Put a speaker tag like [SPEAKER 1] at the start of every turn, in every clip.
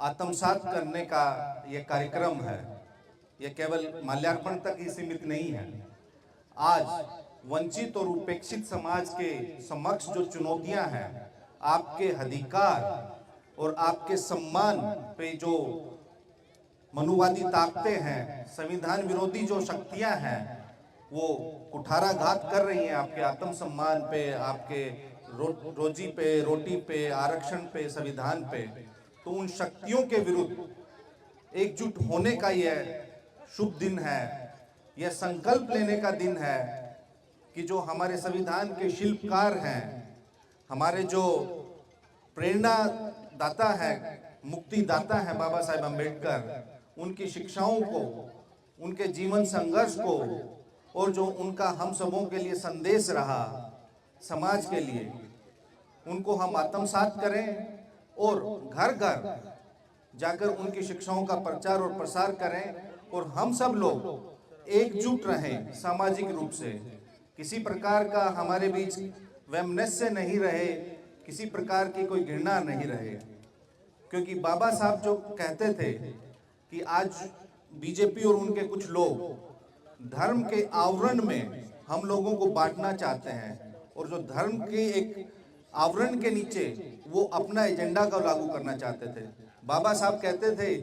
[SPEAKER 1] आत्मसात करने का ये कार्यक्रम है। ये केवल माल्यार्पण तक ही सीमित नहीं है। आज वंचित और उपेक्षित समाज के समक्ष जो चुनौतियां हैं, आपके अधिकार और आपके सम्मान पे जो मनुवादी ताकतें हैं, संविधान विरोधी जो शक्तियां हैं, वो कुठाराघात कर रही हैं आपके आत्मसम्मान पे, आपके रोजी पे, रोटी पे, आरक्षण पे, संविधान पे। तो उन शक्तियों के विरुद्ध एकजुट होने का यह शुभ दिन है। यह संकल्प लेने का दिन है कि जो हमारे संविधान के शिल्पकार हैं, हमारे जो प्रेरणा दाता है, मुक्ति दाता है बाबा साहेब अम्बेडकर, उनकी शिक्षाओं को, उनके जीवन संघर्ष को और जो उनका हम सबों के लिए संदेश रहा समाज के लिए, उनको हम आत्मसात करें और घर घर जाकर उनकी शिक्षाओं का प्रचार और प्रसार करें। और हम सब लोग एकजुट रहें सामाजिक रूप से, किसी प्रकार का हमारे बीच वैमनस्य नहीं रहे, किसी प्रकार की कोई घृणा नहीं रहे। क्योंकि बाबा साहब जो कहते थे कि आज बीजेपी और उनके कुछ लोग धर्म के आवरण में हम लोगों को बांटना चाहते हैं, और जो धर्म के एक आवरण के नीचे वो अपना एजेंडा को लागू करना चाहते थे। बाबा साहब कहते थे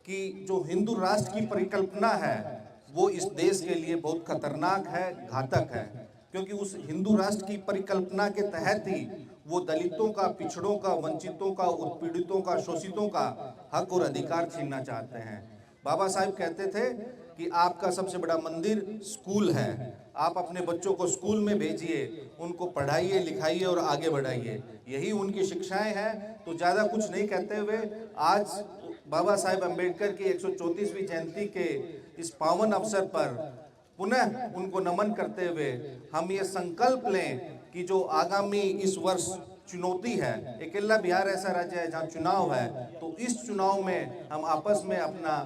[SPEAKER 1] कि जो हिंदू राष्ट्र की परिकल्पना है वो इस देश के लिए बहुत खतरनाक है, घातक है। क्योंकि उस हिंदू राष्ट्र की परिकल्पना के तहत ही वो दलितों का, पिछड़ों का, वंचितों का, उत्पीड़ितों का, शोषितों का हक और अधिकार छीनना चाहते हैं। बाबा साहब कहते थे कि आपका सबसे बड़ा मंदिर स्कूल है, आप अपने बच्चों को स्कूल में भेजिए, उनको पढ़ाइए, लिखाइए और आगे बढ़ाइए। यही उनकी शिक्षाएं हैं। तो ज़्यादा कुछ नहीं कहते हुए आज बाबा साहेब अम्बेडकर की 134वीं जयंती के इस पावन अवसर पर पुनः उनको नमन करते हुए हम ये संकल्प लें कि जो आगामी इस वर्ष चुनौती है, अकेला बिहार ऐसा राज्य है जहाँ चुनाव है, तो इस चुनाव में हम आपस में अपना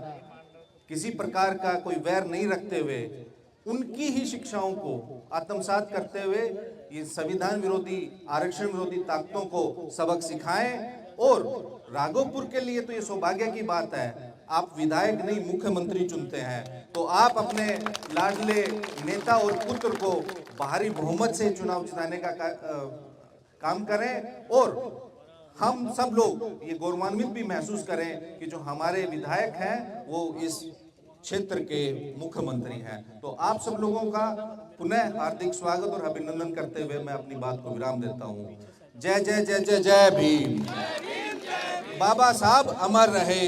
[SPEAKER 1] किसी प्रकार का कोई वैर नहीं रखते हुए उनकी ही शिक्षाओं को आत्मसात करते हुए ये संविधान विरोधी, आरक्षण विरोधी ताकतों को सबक सिखाएं। और राघोपुर के लिए तो ये सौभाग्य की बात है, आप विधायक नहीं मुख्यमंत्री चुनते हैं, तो आप अपने लाडले नेता और पुत्र को भारी बहुमत से चुनाव जिताने का काम करें। और हम सब लोग ये गौरवान्वित भी महसूस करें कि जो हमारे विधायक हैं वो इस क्षेत्र के मुख्यमंत्री हैं। तो आप सब लोगों का पुनः हार्दिक स्वागत और अभिनंदन करते हुए मैं अपनी बात को विराम देता हूँ। जय जय जय जय जय भीम। बाबा साहब अमर रहे,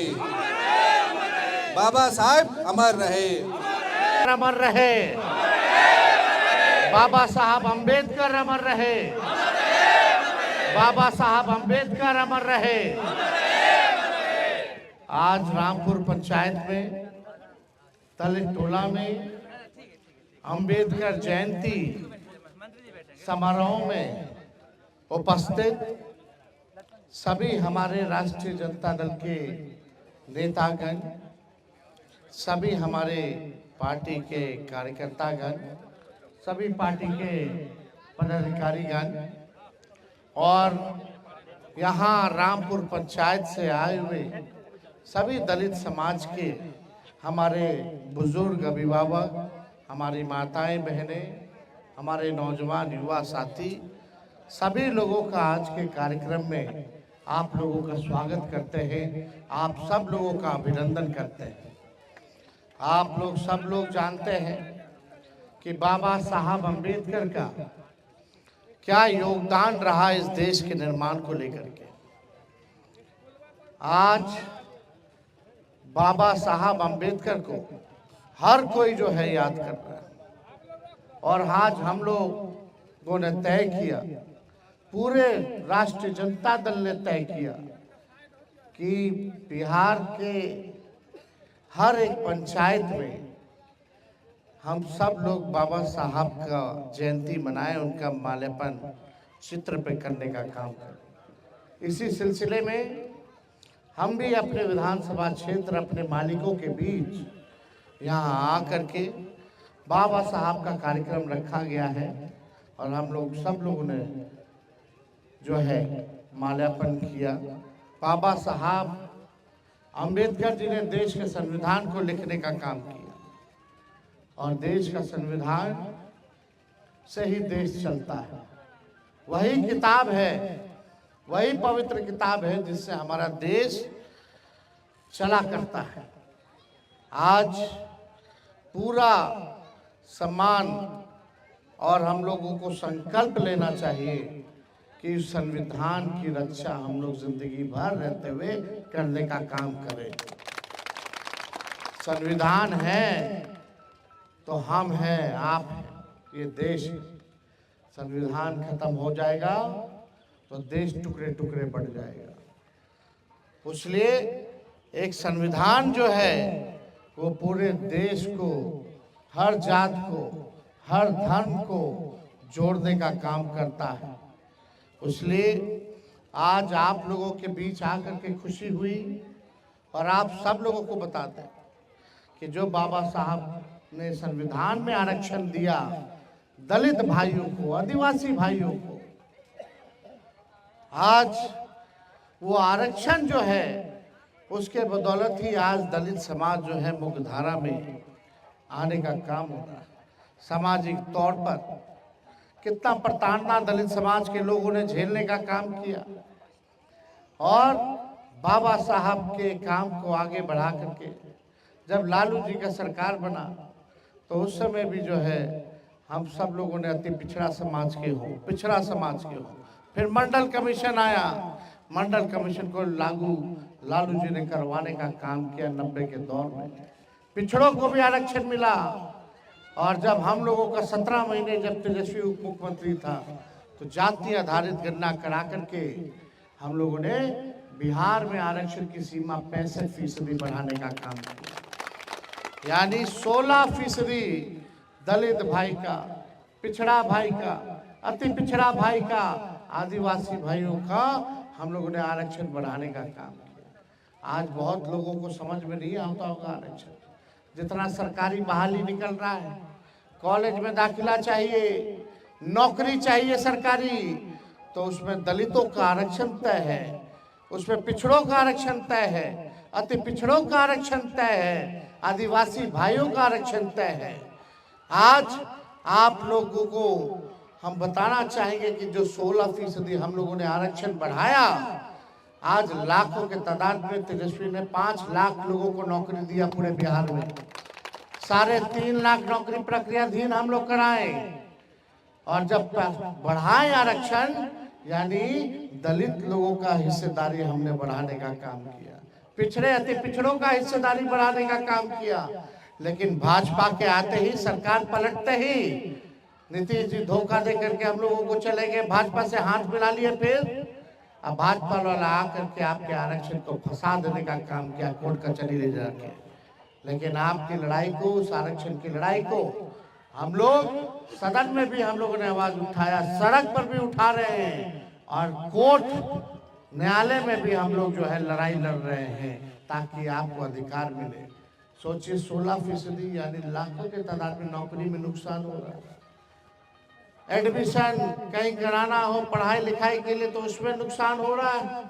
[SPEAKER 1] बाबा साहब अमर रहे,
[SPEAKER 2] अमर रहे, बाबा साहब अम्बेडकर अमर रहे, बाबा साहब अम्बेडकर अमर रहे। आज रामपुर पंचायत में दलित टोला में अम्बेडकर जयंती समारोह में उपस्थित सभी हमारे राष्ट्रीय जनता दल के नेतागण, सभी हमारे पार्टी के कार्यकर्तागण, सभी पार्टी के पदाधिकारीगण और यहाँ रामपुर पंचायत से आए हुए सभी दलित समाज के हमारे बुजुर्ग, अभिभावक, हमारी माताएं, बहनें, हमारे नौजवान युवा साथी, सभी लोगों का आज के कार्यक्रम में आप लोगों का स्वागत करते हैं। आप सब लोगों का अभिनंदन करते हैं। आप लोग सब लोग जानते हैं कि बाबा साहब अम्बेडकर का क्या योगदान रहा इस देश के निर्माण को लेकर के। आज बाबा साहब अम्बेडकर को हर कोई जो है याद कर रहा है। और आज हम लोगों ने तय किया, पूरे राष्ट्रीय जनता दल ने तय किया कि बिहार के हर एक पंचायत में हम सब लोग बाबा साहब का जयंती मनाएं, उनका माल्यार्पण चित्र पे करने का काम करें। इसी सिलसिले में हम भी अपने विधानसभा क्षेत्र, अपने मालिकों के बीच यहाँ आकर के बाबा साहब का कार्यक्रम रखा गया है और हम लोग सब लोगों ने जो है माल्यार्पण किया। बाबा साहब अंबेडकर जी ने देश के संविधान को लिखने का काम किया और देश का संविधान से ही देश चलता है। वही किताब है, वही पवित्र किताब है जिससे हमारा देश चला करता है। आज पूरा सम्मान और हम लोगों को संकल्प लेना चाहिए कि संविधान की रक्षा हम लोग जिंदगी भर रहते हुए करने का काम करें। संविधान है तो हम हैं, आप हैं, ये देश है। संविधान खत्म हो जाएगा तो देश टुकड़े टुकड़े बढ़ जाएगा। इसलिए एक संविधान जो है वो पूरे देश को, हर जात को, हर धर्म को जोड़ने का काम करता है। इसलिए आज आप लोगों के बीच आकर के खुशी हुई और आप सब लोगों को बताते हैं कि जो बाबा साहब ने संविधान में आरक्षण दिया दलित भाइयों को, आदिवासी भाइयों को, आज वो आरक्षण जो है उसके बदौलत ही आज दलित समाज जो है मुख्यधारा में आने का काम हो रहा है। सामाजिक तौर पर कितना प्रताड़ना दलित समाज के लोगों ने झेलने का काम किया और बाबा साहब के काम को आगे बढ़ा करके जब लालू जी का सरकार बना तो उस समय भी जो है हम सब लोगों ने अति पिछड़ा समाज के हो, फिर मंडल कमीशन आया, मंडल कमीशन को लागू लालू जी ने करवाने का काम किया। 90 के दौर में पिछड़ों को भी आरक्षण मिला और जब हम लोगों का 17 महीने जब तेजस्वी उप मुख्यमंत्री था तो जाति आधारित गणना करा करके हम लोगों ने बिहार में आरक्षण की सीमा 65% बढ़ाने का काम किया, यानी 16% दलित भाई का, पिछड़ा भाई का, अति पिछड़ा भाई का, आदिवासी भाइयों का हम लोगों ने आरक्षण बढ़ाने का काम किया। आज बहुत लोगों को समझ में नहीं आता होगा आरक्षण, जितना सरकारी बहाली निकल रहा है, कॉलेज में दाखिला चाहिए, नौकरी चाहिए सरकारी, तो उसमें दलितों का आरक्षण तय है, उसमें पिछड़ों का आरक्षण तय है, अति पिछड़ों का आरक्षण तय है, आदिवासी भाइयों का आरक्षण तय है। आज आप लोगों को हम बताना चाहेंगे कि जो 16% हम लोगों ने आरक्षण बढ़ाया, आज लाखों के तादाद में तेजस्वी ने 5 लाख लोगों को नौकरी दिया पूरे बिहार में। 3.5 लाख नौकरी प्रक्रियाधीन हम लोग कराए और जब बढ़ाए आरक्षण यानी दलित लोगों का हिस्सेदारी हमने बढ़ाने का काम किया, पिछड़े अति पिछड़ों का हिस्सेदारी बढ़ाने का काम किया। लेकिन भाजपा के आते ही, सरकार पलटते ही नीतीश जी धोखा दे करके हम लोगों को चले गए, भाजपा से हाथ मिला लिए। फिर अब भाजपा वाला आकर के आपके आरक्षण को फंसा देने का काम किया, कोर्ट कचहरी ले जाके। लेकिन आपकी लड़ाई को, उस आरक्षण की लड़ाई को हम लोग सदन में भी हम लोगों ने आवाज उठाया, सड़क पर भी उठा रहे हैं और कोर्ट न्यायालय में भी हम लोग जो है लड़ाई लड़ रहे हैं ताकि आपको अधिकार मिले। सोचिए 16% यानी लाखों के तादाद में नौकरी में नुकसान हो रहा है। एडमिशन कहीं कराना हो पढ़ाई लिखाई के लिए तो उसमें नुकसान हो रहा है।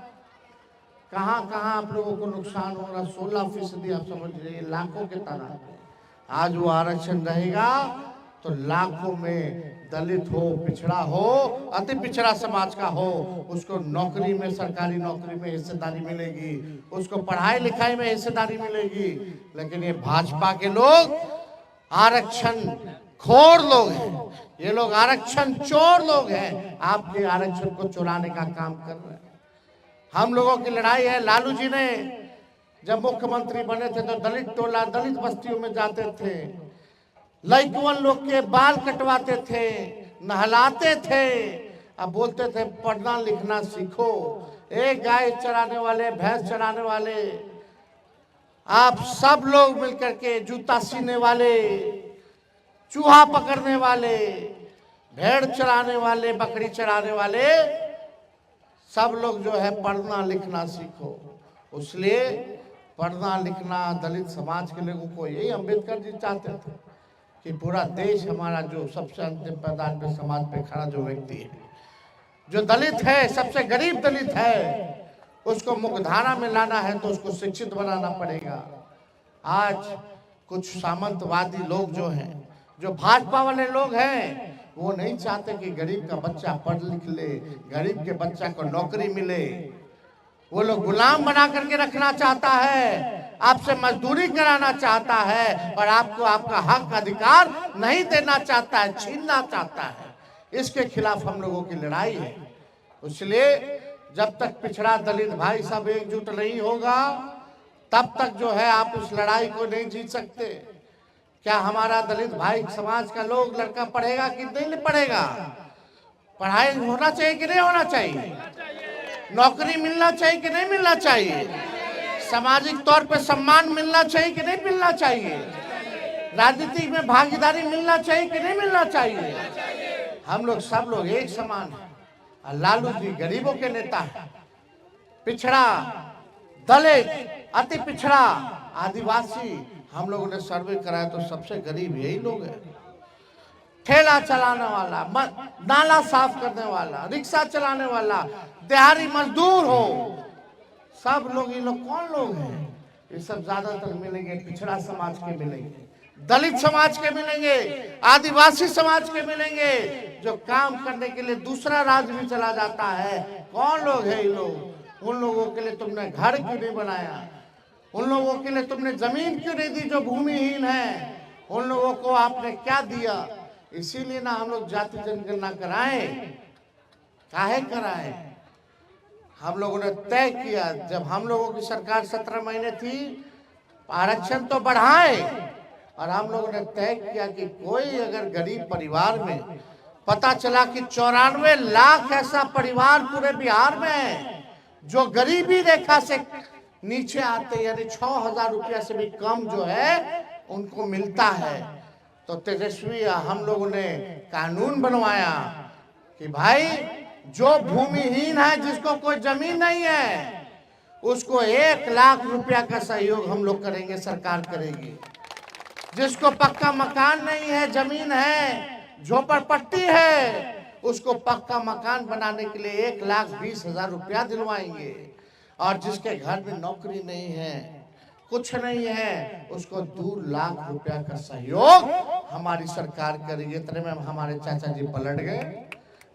[SPEAKER 2] कहाँ कहाँ आप लोगों को नुकसान हो रहा है। 16% आप समझ लीजिए, लाखों के तादाद में आज वो आरक्षण रहेगा तो लाखों में दलित हो, पिछड़ा हो, अति पिछड़ा समाज का हो, उसको नौकरी में, सरकारी नौकरी में हिस्सेदारी मिलेगी, उसको पढ़ाई लिखाई में हिस्सेदारी मिलेगी। लेकिन ये भाजपा के लोग आरक्षण खोर लोग हैं, ये लोग आरक्षण चोर लोग हैं, आपके आरक्षण को चुराने का काम कर रहे हैं। हम लोगों की लड़ाई है। लालू जी ने जब मुख्यमंत्री बने थे तो दलित टोला, दलित बस्तियों में जाते थे, लड़कियों लोग के बाल कटवाते थे, नहलाते थे, अब बोलते थे पढ़ना लिखना सीखो। एक गाय चराने वाले, भैंस चराने वाले, आप सब लोग मिलकर के, जूता सीने वाले, चूहा पकड़ने वाले, भेड़ चराने वाले, बकरी चराने वाले, सब लोग जो है पढ़ना लिखना सीखो। इसलिए पढ़ना लिखना दलित समाज के लोगों को, यही अम्बेडकर जी चाहते थे कि पूरा देश हमारा जो सबसे अंतिम पैदान पे समाज पे खड़ा जो व्यक्ति है, जो दलित है, सबसे गरीब दलित है, उसको मुख्यधारा में लाना है तो उसको शिक्षित बनाना पड़ेगा। आज कुछ सामंतवादी लोग जो हैं, जो भाजपा वाले लोग हैं, वो नहीं चाहते कि गरीब का बच्चा पढ़ लिख ले, गरीब के बच्चा को नौकरी मिले। वो लोग गुलाम बना करके रखना चाहता है, आपसे मजदूरी कराना चाहता है और आपको आपका हक अधिकार नहीं देना चाहता है, छीनना चाहता है। इसके खिलाफ हम लोगों की लड़ाई है। इसलिए जब तक पिछड़ा दलित भाई सब एकजुट नहीं होगा, तब तक जो है आप इस लड़ाई को नहीं जीत सकते। क्या हमारा दलित भाई समाज का लोग लड़का पढ़ेगा कि नहीं पढ़ेगा? पढ़ाई होना चाहिए कि नहीं होना चाहिए? नौकरी मिलना चाहिए कि नहीं मिलना चाहिए? सामाजिक तौर पे सम्मान मिलना चाहिए कि नहीं मिलना चाहिए? राजनीति में भागीदारी मिलना चाहिए कि नहीं मिलना चाहिए? हम लोग सब लोग एक समान हैं। और लालू जी गरीबों के नेता हैं। पिछड़ा, दलित, अति पिछड़ा, आदिवासी, हम लोगों ने सर्वे कराया तो सबसे गरीब यही लोग हैं। ठेला चलाने वाला, नाला साफ करने वाला, रिक्शा चलाने वाला, दिहाड़ी मजदूर हो, सब लोग, ये लोग कौन लोग हैं? ये सब ज्यादातर मिलेंगे पिछड़ा समाज के मिलेंगे, दलित समाज के मिलेंगे, आदिवासी समाज के मिलेंगे, जो काम करने के लिए दूसरा राज्य में चला जाता है। कौन लोग हैं ये लोग? उन लोगों के लिए तुमने घर क्यों नहीं बनाया? उन लोगों के लिए तुमने जमीन क्यों नहीं दी जो भूमिहीन है? उन लोगों को आपने क्या दिया? इसीलिए ना हम लोग जाति जनगणना कराएं। काहे कराएं? हम लोगों ने तय किया, जब हम लोगों की सरकार 17 महीने थी, आरक्षण तो बढ़ाए, और हम लोगों ने तय किया कि कोई अगर गरीब परिवार में पता चला कि 94 लाख ऐसा परिवार पूरे बिहार में है जो गरीबी रेखा से नीचे आते, यानी 6,000 रुपया से भी कम जो है उनको मिलता है, तो तेजस्वी हम लोगों ने कानून बनवाया कि भाई जो भूमिहीन है, जिसको कोई जमीन नहीं है, उसको 1 लाख रुपया का सहयोग हम लोग करेंगे, सरकार करेगी। जिसको पक्का मकान नहीं है, जमीन है, झोपड़पट्टी है, उसको पक्का मकान बनाने के लिए 1,20,000 रुपया दिलवाएंगे। और जिसके घर में नौकरी नहीं है, कुछ नहीं है, उसको 2 लाख रुपया का सहयोग हमारी सरकार करेगी। इतने में हमारे चाचा जी पलट गए,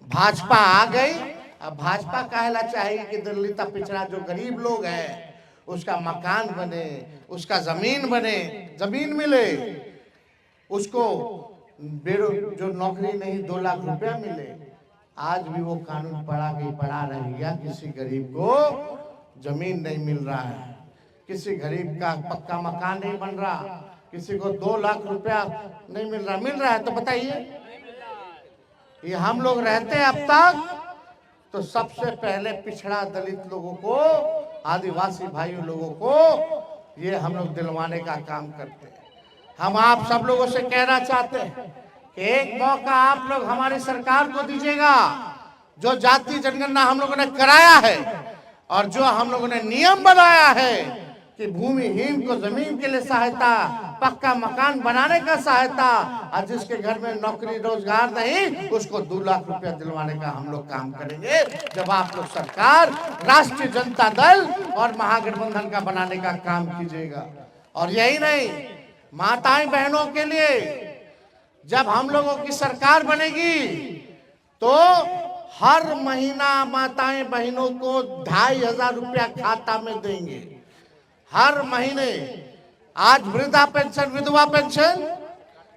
[SPEAKER 2] भाजपा आ गई। अब भाजपा कहला चाहिए कि दलित पिछड़ा जो गरीब लोग हैं उसका मकान बने, उसका जमीन बने, जमीन मिले, उसको जो नौकरी नहीं 2 लाख रुपया मिले। आज भी वो कानून पड़ा रहेगा, किसी गरीब को जमीन नहीं मिल रहा है, किसी गरीब का पक्का मकान नहीं बन रहा, किसी को 2 लाख रुपया नहीं मिल रहा है तो बताइए, ये हम लोग रहते हैं अब तक तो सबसे पहले पिछड़ा दलित लोगों को, आदिवासी भाइयों लोगों को ये हम लोग दिलवाने का काम करते हैं। हम आप सब लोगों से कहना चाहते हैं कि एक मौका आप लोग हमारी सरकार को दीजिएगा। जो जाति जनगणना हम लोगों ने कराया है और जो हम लोगों ने नियम बनाया है कि भूमिहीन को जमीन के लिए सहायता, पक्का मकान बनाने का सहायता, और जिसके घर में नौकरी रोजगार नहीं उसको 2 लाख रुपया दिलवाने का हम लोग काम करेंगे, जब आप लोग सरकार राष्ट्रीय जनता दल और महागठबंधन का बनाने का काम कीजिएगा। और यही नहीं, माताएं बहनों के लिए जब हम लोगों की सरकार बनेगी तो हर महीना माताएं बहनों को 2,500 रुपया खाता में देंगे हर महीने। आज वृद्धा पेंशन, विधवा पेंशन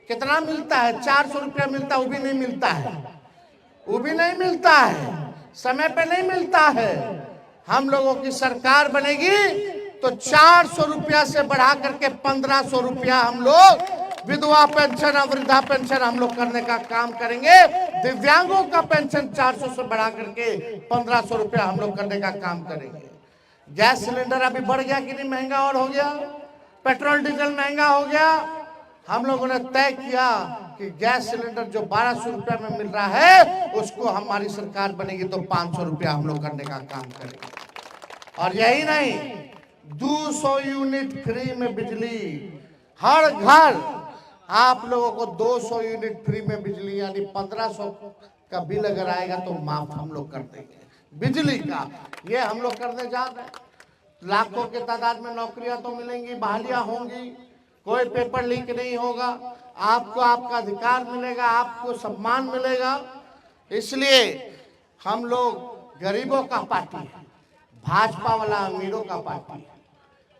[SPEAKER 2] कितना मिलता है? 400 रुपया मिलता है, वो भी नहीं मिलता है, वो भी नहीं मिलता है, समय पे नहीं मिलता है। हम लोगों की सरकार बनेगी तो 400 रुपया से बढ़ा करके 1,500 रुपया हम लोग विधवा पेंशन और वृद्धा पेंशन हम लोग करने का काम करेंगे। दिव्यांगों का पेंशन 400 से बढ़ा करके 1,500 रुपया हम लोग करने का काम करेंगे। गैस सिलेंडर अभी बढ़ गया कि नहीं? महंगा और हो गया। पेट्रोल डीजल महंगा हो गया। हम लोगों ने तय किया कि गैस सिलेंडर जो 1,200 रुपया में मिल रहा है उसको हमारी सरकार बनेगी तो 500 रुपया हम लोग करने का काम करेंगे। और यही नहीं, 200 यूनिट फ्री में बिजली, हर घर आप लोगों को 200 यूनिट फ्री में बिजली, यानी 1,500 का बिल अगर आएगा तो माफ हम लोग कर देंगे। बिजली का, ये हम लोग करने जा रहे हैं। लाखों के तादाद में नौकरियां तो मिलेंगी, बहालियां होंगी, कोई पेपर लीक नहीं होगा, आपको आपका अधिकार मिलेगा, आपको सम्मान मिलेगा। इसलिए हम लोग गरीबों का पार्टी है, भाजपा वाला अमीरों का पार्टी है।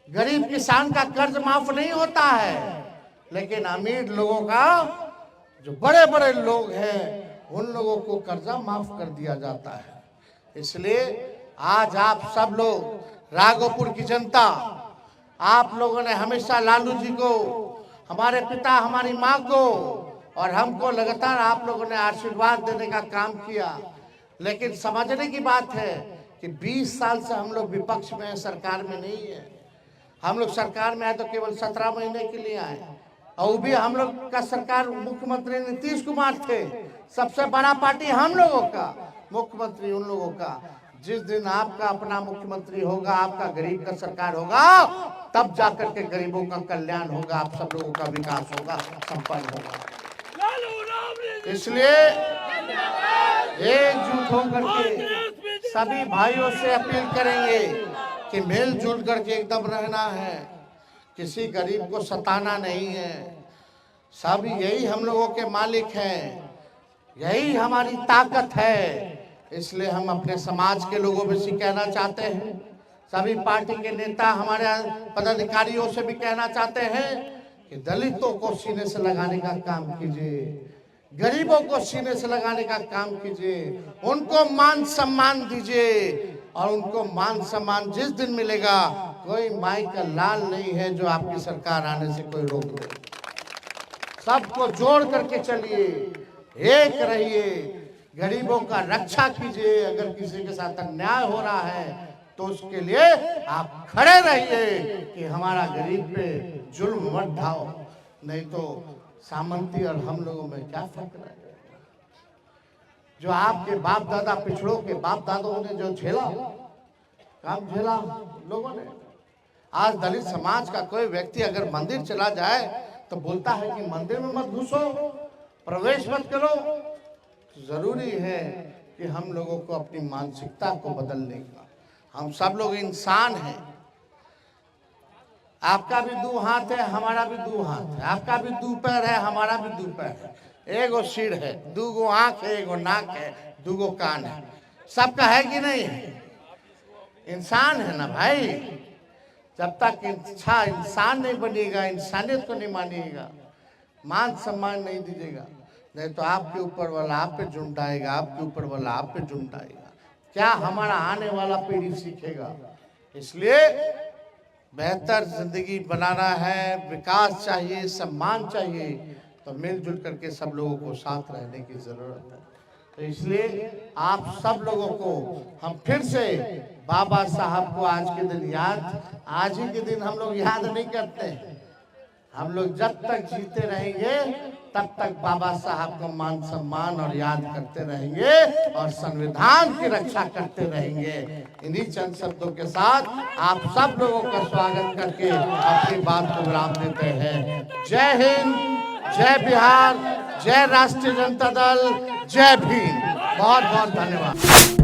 [SPEAKER 2] गरीब किसान का कर्ज माफ नहीं होता है, लेकिन अमीर लोगों का, जो बड़े बड़े लोग हैं, उन लोगों को कर्जा माफ कर दिया जाता है। इसलिए आज आप सब लोग, राघोपुर की जनता, आप लोगों ने हमेशा लालू जी को, हमारे पिता, हमारी माँ को और हमको लगातार आप लोगों ने आशीर्वाद देने का काम किया। लेकिन समझने की बात है कि 20 साल से हम लोग विपक्ष में हैं, सरकार में नहीं है। हम लोग सरकार में आए तो केवल 17 महीने के लिए आए, और भी हम लोग का सरकार मुख्यमंत्री नीतीश कुमार थे। सबसे बड़ा पार्टी हम लोगों का, मुख्यमंत्री उन लोगों का। जिस दिन आपका अपना मुख्यमंत्री होगा, आपका गरीब का सरकार होगा, तब जाकर के गरीबों का कल्याण होगा, आप सब लोगों का विकास होगा, संपन्न होगा। इसलिए एकजुट होकर के सभी भाइयों से अपील करेंगे कि मिलजुल करके एकदम रहना है, किसी गरीब को सताना नहीं है। सब यही हम लोगों के मालिक हैं, यही हमारी ताकत है। इसलिए हम अपने समाज के लोगों में से कहना चाहते हैं, सभी पार्टी के नेता, हमारे पदाधिकारियों से भी कहना चाहते हैं कि दलितों को सीने से लगाने का काम कीजिए, गरीबों को सीने से लगाने का काम कीजिए, उनको मान सम्मान दीजिए। और उनको मान सम्मान जिस दिन मिलेगा, कोई माई का लाल नहीं है जो आपकी सरकार आने से कोई रोक दे। सबको जोड़ करके चलिए, एक रहिए, गरीबों का रक्षा कीजिए। अगर किसी के साथ अन्याय हो रहा है तो उसके लिए आप खड़े रहिए कि हमारा गरीब पे जुल्म मत ढाओ, नहीं तो सामंती और हम लोगों में क्या फर्क रहेगा। जो आपके बाप दादा, पिछड़ों के बाप दादों ने जो झेला, काम झेला लोगों ने, आज दलित समाज का कोई व्यक्ति अगर मंदिर चला जाए तो बोलता है कि मंदिर में मत घुसो, प्रवेश मत करो। जरूरी है कि हम लोगों को अपनी मानसिकता को बदलने का, हम सब लोग इंसान हैं। आपका भी 2 हाथ है, हमारा भी 2 हाथ है, आपका भी 2 पैर है, हमारा भी 2 पैर है, एगो सिर है, 2 आंख है, एगो नाक है, 2 कान है, सबका है कि नहीं है? इंसान है ना भाई। जब तक अच्छा इंसान नहीं बनेगा, इंसानियत को नहीं मानिएगा, मान सम्मान नहीं दीजिएगा, नहीं तो आपके ऊपर वाला आप पे झुंडाएगा, आपके ऊपर वाला आप पे झुंडाएगा। क्या हमारा आने वाला पीढ़ी सीखेगा? इसलिए बेहतर जिंदगी बनाना है, विकास चाहिए, सम्मान चाहिए, तो मिलजुल करके सब लोगों को साथ रहने की जरूरत है। तो इसलिए आप सब लोगों को हम फिर से बाबा साहब को आज के दिन याद, आज ही के दिन हम लोग याद नहीं करते हैं। हम लोग जब तक जीते रहेंगे तब तक बाबा साहब को मान सम्मान और याद करते रहेंगे और संविधान की रक्षा करते रहेंगे। इन्हीं चंद शब्दों के साथ आप सब लोगों का स्वागत करके अपनी बात को विराम देते हैं। जय हिंद, जय बिहार, जय राष्ट्रीय जनता दल, जय भीम। बहुत बहुत धन्यवाद।